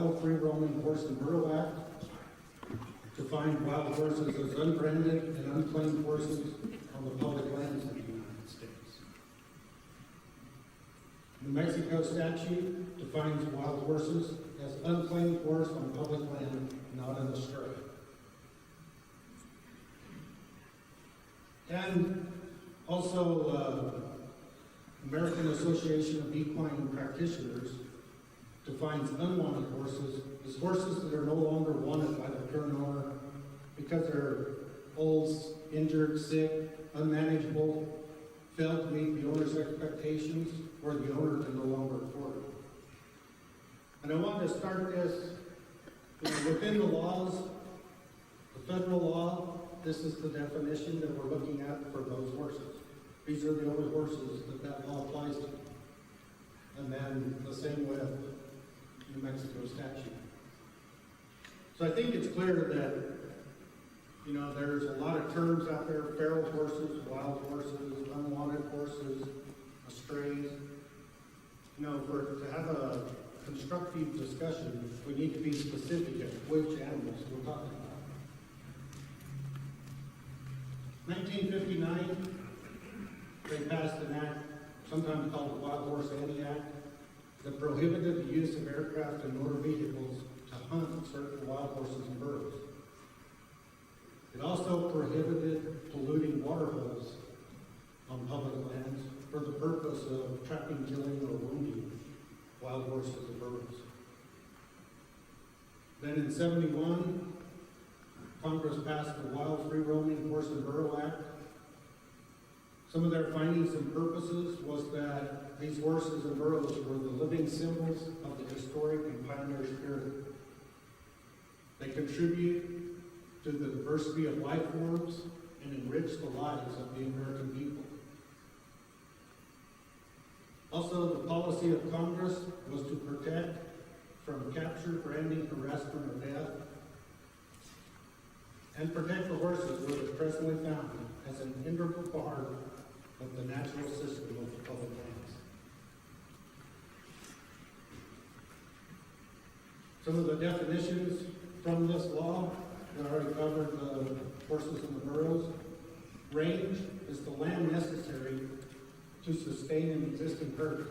Wild Free Roaming Horse and Burro Act, defines wild horses as unbranded and unclaimed horses on the public lands of the United States. New Mexico statute defines wild horses as unclaimed horse on public land, not in the stray. And also, American Association of Equine Practitioners defines unwanted horses as horses that are no longer wanted by the current owner because they're old, injured, sick, unmanageable, failed to meet the owner's expectations, or the owner can no longer afford it. And I want to start this, within the laws, the federal law, this is the definition that we're looking at for those horses. These are the only horses that law applies to. And then the same with New Mexico statute. So I think it's clear that, there's a lot of terms out there: feral horses, wild horses, unwanted horses, strays. To have a constructive discussion, we need to be specific at which animals we're talking about. 1959, they passed an act, sometimes called the Wild Horse Anti-Act, that prohibited the use of aircraft and motor vehicles to hunt certain wild horses and birds. It also prohibited polluting water holes on public lands for the purpose of trapping, killing, or wounding wild horses and birds. Then in 71, Congress passed the Wild Free Roaming Horse and Burro Act. Some of their findings and purposes was that these horses and burros were the living symbols of the historic and pioneer spirit. They contribute to the diversity of life forms and enrich the lives of the American people. Also, the policy of Congress was to protect from capture, branding, harassment, or death, and protect the horses where they're presently found as an integral part of the natural system of the public lands. Some of the definitions from this law, we already covered the horses and the burros. Range is the land necessary to sustain an existing herd,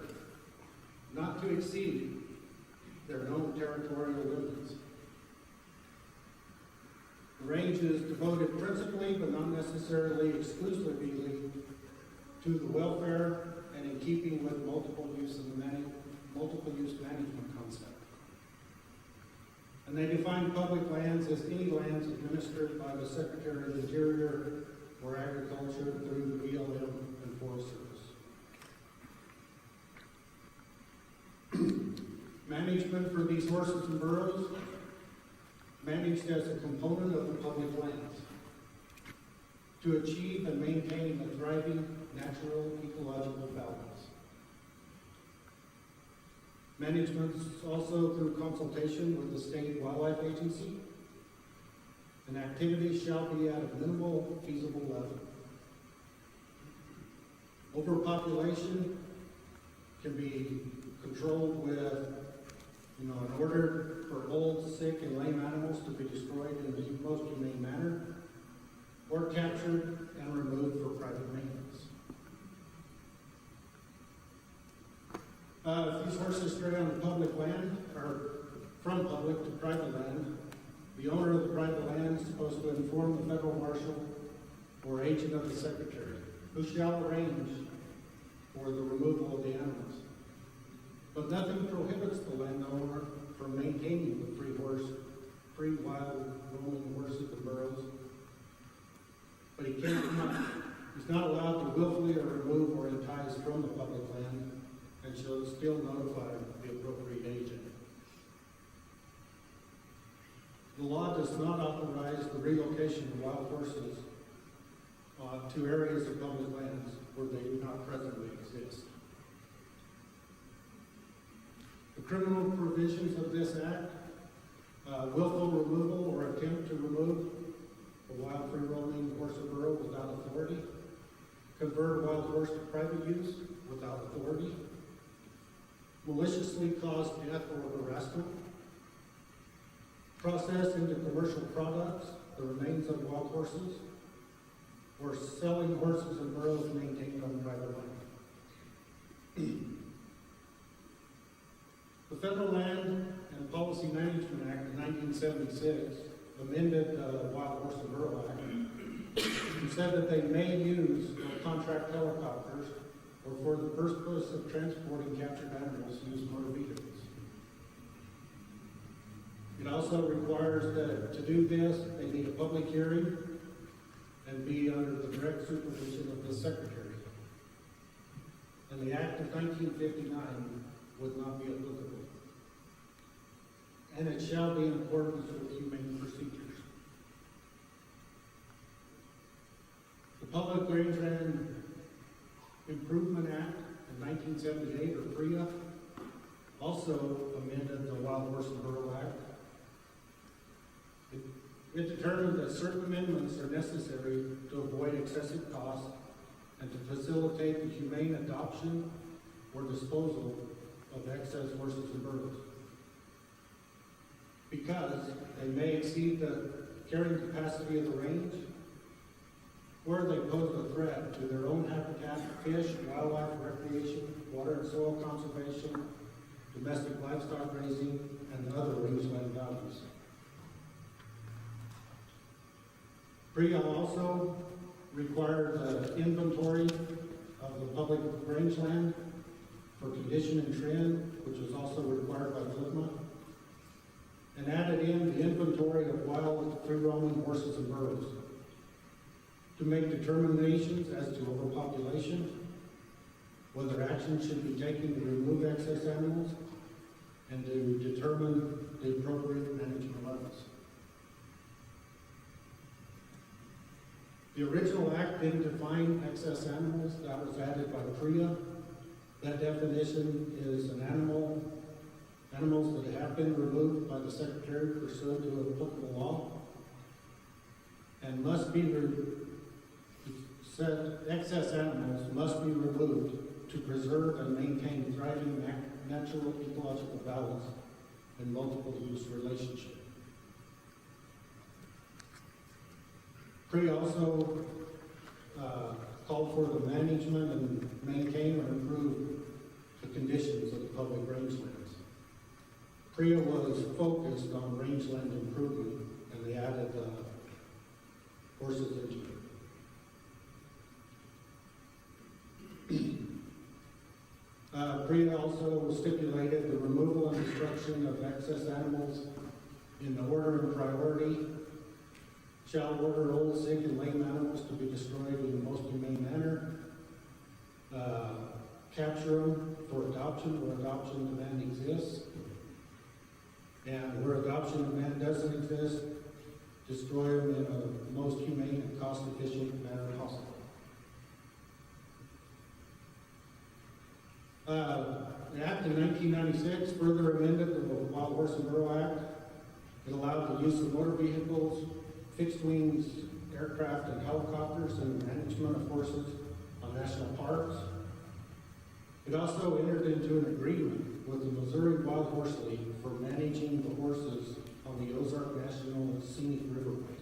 not to exceed their known territorial limits. The range is devoted principally, but not necessarily exclusively, to the welfare and in keeping with multiple use management concept. And they define public lands as any lands administered by the Secretary of the Interior or Agriculture through the BLM and Forest Service. Management for these horses and burros, managed as a component of the public lands to achieve and maintain a thriving natural ecological balance. Management is also through consultation with the State Wildlife Agency, and activities shall be at a minimal feasible level. Overpopulation can be controlled with an order for old, sick, and lame animals to be destroyed in the most humane manner, or captured and removed for private maintenance. If these horses stray on public land, or from public to private land, the owner of the private land is supposed to inform the federal marshal or agent of the secretary, who shall arrange for the removal of the animals. But nothing prohibits the landowner from maintaining the free wild roaming horses and burros. But he's not allowed to willfully or remove or entice from the public land, and shall still notify the appropriate agent. The law does not authorize the relocation of wild horses to areas of public lands where they do not presently exist. The criminal provisions of this act, willful removal or attempt to remove a wild free roaming horse or burro without authority, convert a wild horse to private use without authority, maliciously cause death or harassment, process into commercial products the remains of wild horses, or selling horses and burros maintained on private land. The Federal Land and Policy Management Act of 1976 amended the Wild Horse and Burro Act and said that they may use or contract helicopters or for the purpose of transporting captured animals use motor vehicles. It also requires that to do this, they need a public hearing and be under the direct supervision of the Secretary. And the Act of 1959 would not be applicable. And it shall be in accordance with humane procedures. The Public Rangeland Improvement Act of 1978, or PREA, also amended the Wild Horse and Burro Act. It determined that certain amendments are necessary to avoid excessive costs and to facilitate the humane adoption or disposal of excess horses and burros, because they may exceed the carrying capacity of the range, or they pose a threat to their own habitat, fish, wildlife, recreation, water and soil conservation, domestic livestock raising, and other rangeland values. PREA also required the inventory of the public rangeland for condition and trend, which was also required by FLIPMA, and added in the inventory of wild free-roaming horses and burros to make determinations as to overpopulation, whether action should be taken to remove excess animals, and to determine the appropriate management levels. The original act didn't define excess animals. That was added by PREA. That definition is animals that have been removed by the Secretary pursuant to applicable law and must be excess animals must be removed to preserve and maintain thriving natural ecological balance and multiple use relationship. PREA also called for the management and maintain or improve the conditions of the public rangelands. PREA was focused on rangeland improvement, and they added horses into it. PREA also stipulated the removal and destruction of excess animals in the order and priority. Shall order old, sick, and lame animals to be destroyed in the most humane manner. Capture them for adoption where adoption demand exists. And where adoption demand doesn't exist, destroy them in the most humane and cost-efficient manner possible. The Act of 1996 further amended the Wild Horse and Burro Act. It allowed the use of motor vehicles, fixed wings, aircraft, and helicopters in the management of horses on national parks. It also entered into an agreement with the Missouri Wild Horse League for managing the horses on the Ozark National Scenic Riverway,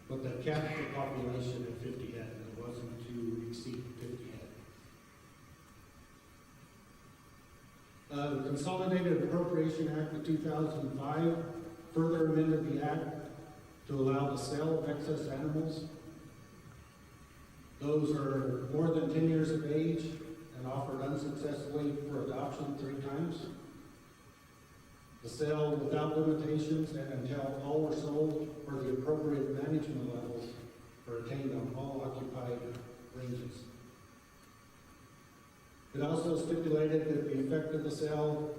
but that capped the population at 50 head. It wasn't to exceed 50 head. The Consolidated Appropriation Act of 2005 further amended the act to allow the sale of excess animals. Those are more than 10 years of age and offered unsuccessfully for adoption 3 times. The sale without limitations and until all are sold or the appropriate management levels are attained on all occupied ranges. It also stipulated that the effect of the sale,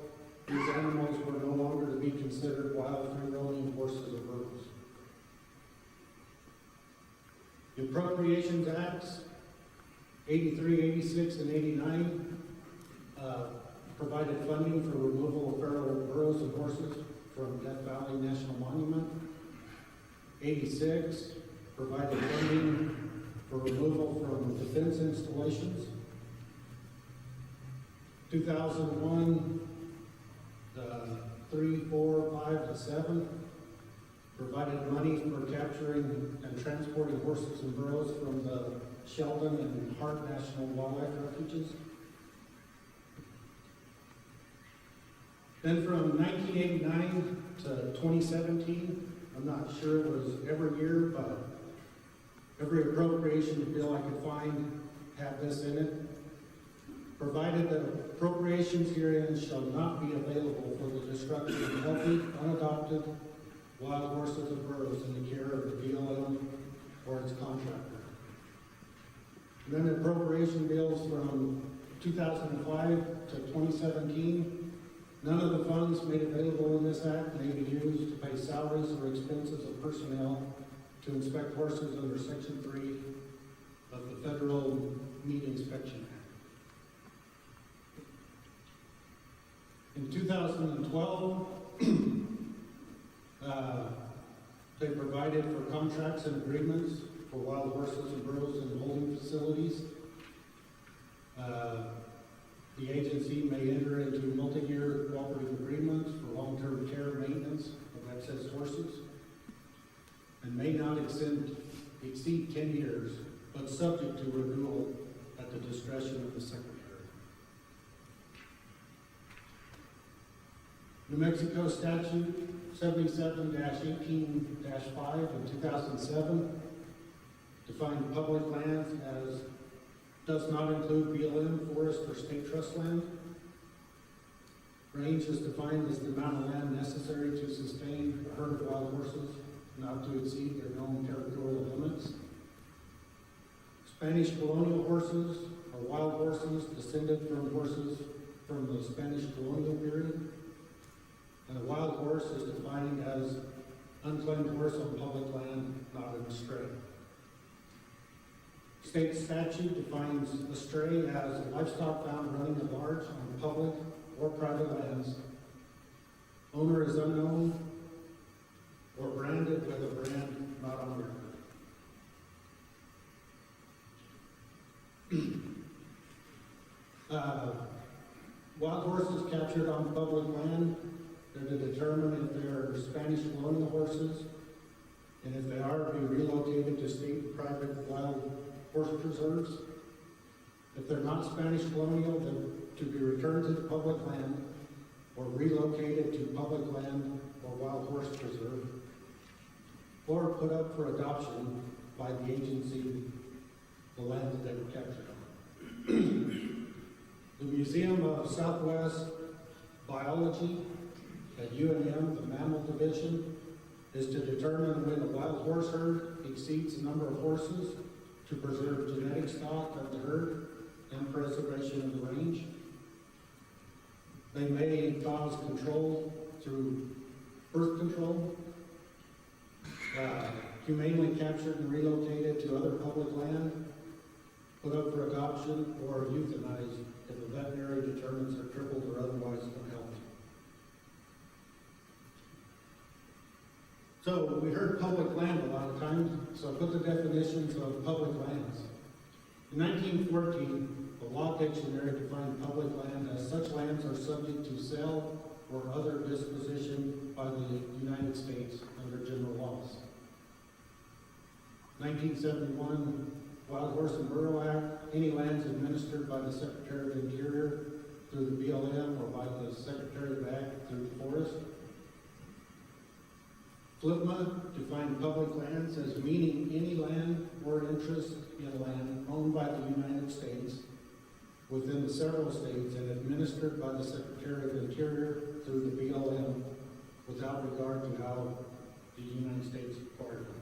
these animals were no longer to be considered wild free-roaming horses or burros. The Appropriations Acts 83, 86, and 89 provided funding for removal of feral burros and horses from Death Valley National Monument. 86 provided funding for removal from defense installations. 2001 3, 4, 5, and 7 provided money for capturing and transporting horses and burros from the Sheldon and Hart National Wildlife Refuges. Then from 1989 to 2017, I'm not sure it was every year, but every appropriation bill I could find had this in it. Provided that appropriations herein shall not be available for the destruction of healthy, unadopted wild horses and burros in the care of the BLM or its contractor. And then appropriation bills from 2005 to 2017, none of the funds made available in this act may be used to pay salaries or expenses of personnel to inspect horses under Section 3 of the Federal Meat Inspection Act. In 2012, they provided for contracts and agreements for wild horses and burros in holding facilities. The agency may enter into multi-year cooperative agreements for long-term care maintenance of excess horses and may not exceed 10 years, but subject to renewal at the discretion of the Secretary. New Mexico Statute 77-18-5 in 2007 defined public lands as does not include BLM, forest, or state trust land. Range is defined as the amount of land necessary to sustain a herd of wild horses, not to exceed their known territorial limits. Spanish colonial horses are wild horses descended from horses from the Spanish colonial period. And a wild horse is defined as unclaimed horse on public land, not an estray. State statute defines estray as livestock found running at large on public or private lands. Owner is unknown or branded with a brand not on record. Wild horses captured on public land, they're to determine if they're Spanish colonial horses, and if they are, be relocated to state and private wild horse preserves. If they're not Spanish colonial, then to be returned to the public land or relocated to public land or wild horse preserve, or put up for adoption by the agency, the land that they were captured on. The Museum of Southwest Biology at UNM, the Mammal Division, is to determine when a wild horse herd exceeds the number of horses to preserve genetic stock of the herd and preservation of the range. They may cause control through birth control, humanely captured and relocated to other public land, put up for adoption, or euthanized if the veterinary determines they're crippled or otherwise unhealthy. So we heard public land a lot of times, so I put the definitions of public lands. In 1914, the Law Dictionary defined public land as such lands are subject to sale or other disposition by the United States under general laws. 1971 Wild Horse and Burro Act, any lands administered by the Secretary of the Interior through the BLM or by the Secretary of Ag through the forest. FLIPMA defined public lands as meaning any land or interest in land owned by the United States within the several states and administered by the Secretary of the Interior through the BLM without regard to how the United States acquired them.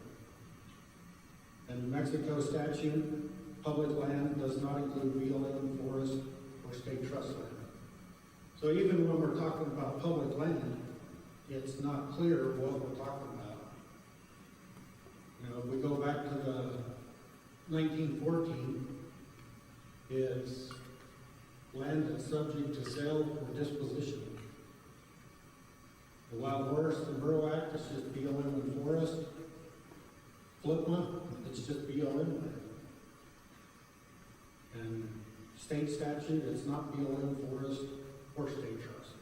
And the Mexico statute, public land does not include BLM, forest, or state trust land. So even when we're talking about public land, it's not clear what we're talking about. You know, if we go back to the 1914, it's land that's subject to sale or disposition. The Wild Horse and Burro Act is just BLM and forest. FLIPMA, it's just BLM. And state statute, it's not BLM, forest, or state trust.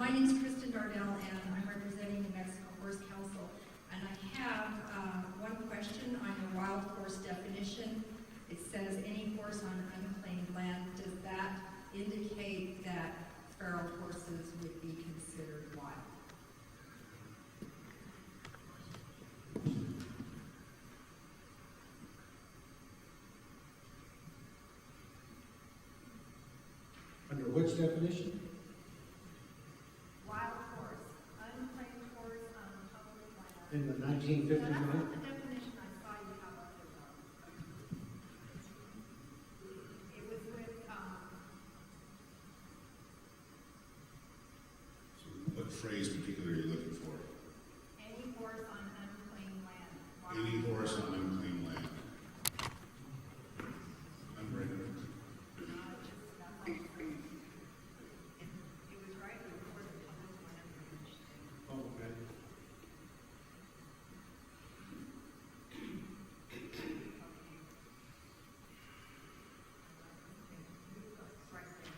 My name is Kristen Dardell, and I'm representing New Mexico Horse Council. And I have one question on your wild horse definition. It says any horse on unclaimed land. Does that indicate that feral horses would be considered wild? Under which definition? Wild horse, unclaimed horse on public land. In the Now, that's 1959? not the definition I saw you have up there, though. It was with, So what phrase particular are you looking for? any horse on unclaimed land. Wild Any horse on unclaimed land. I'm ready. That's all it said. It was right before the public land finished. Oh, okay. Right there.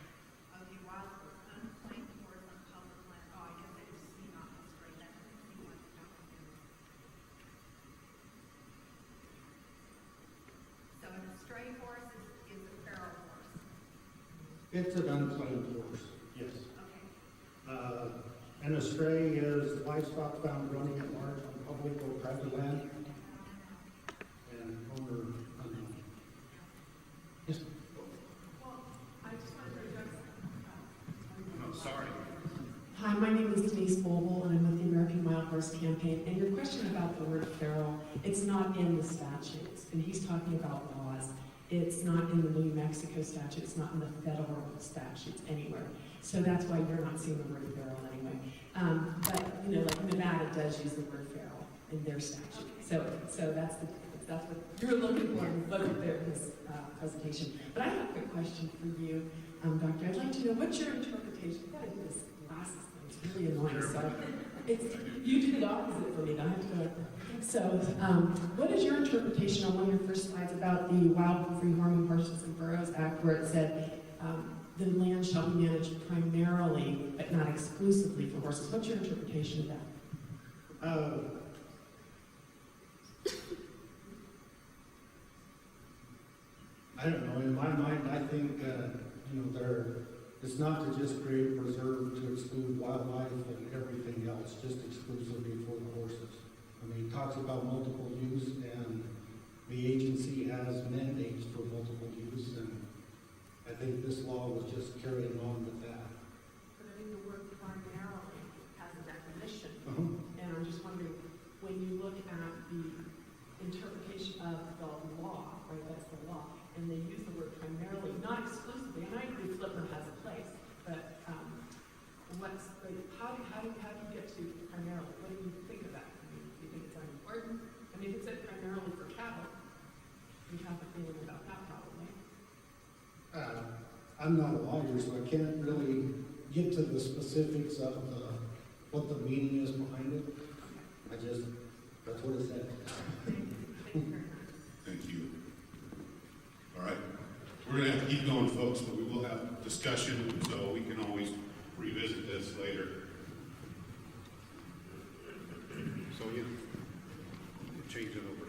Okay, wild horse, unclaimed horse on public land. Oh, I guess it was C, not the straight. That makes me want to count again. So a stray horse is a feral horse. It's an unclaimed horse, yes. Okay. And a stray is livestock found running at large on public or private land and owner unknown. Yes, Well, I just wanted to address. Oh, sorry. Hi, my name is Denise Boble, and I'm with the American Wild Horse Campaign. And your question about the word feral, it's not in the statutes, and he's talking about laws. It's not in the New Mexico statute, it's not in the federal statutes anywhere. So that's why you're not seeing the word feral anyway. But, you know, like Nevada does use the word feral in their statute. So that's what you're looking for in this presentation. But I have a quick question for you, Doctor. I'd like to know, what's your interpretation? What is this glasses thing? It's really annoying. So you do the opposite for me. I have to go like that. So what is your interpretation on one of your first slides about the Wild Free Roaming Horses and Burros Act, where it said the land shall be managed primarily, but not exclusively for horses? What's your interpretation of that? I don't know, in my mind, I think, it's not to just create a preserve to exclude wildlife and everything else, just exclusively for the horses. I mean, it talks about multiple use, and the agency has mandates for multiple use, and I think this law was just carrying on with that. But I mean, the word primarily has a definition. Uh-huh. And I'm just wondering, when you look at the interpretation of the law, right, that's the law, and they use the word primarily, not exclusively, and I agree Flipper has a place, but how do you get to primarily? What do you think of that? I mean, do you think it's unimportant? I mean, if it said primarily for cattle, you have a feeling about that probably. I'm not a lawyer, so I can't really get to the specifics of what the meaning is behind it. That's what it said. Thank you very much. Thank you. All right. We're going to have to keep going, folks, but we will have discussion, so we can always revisit this later. So, yeah, change it over.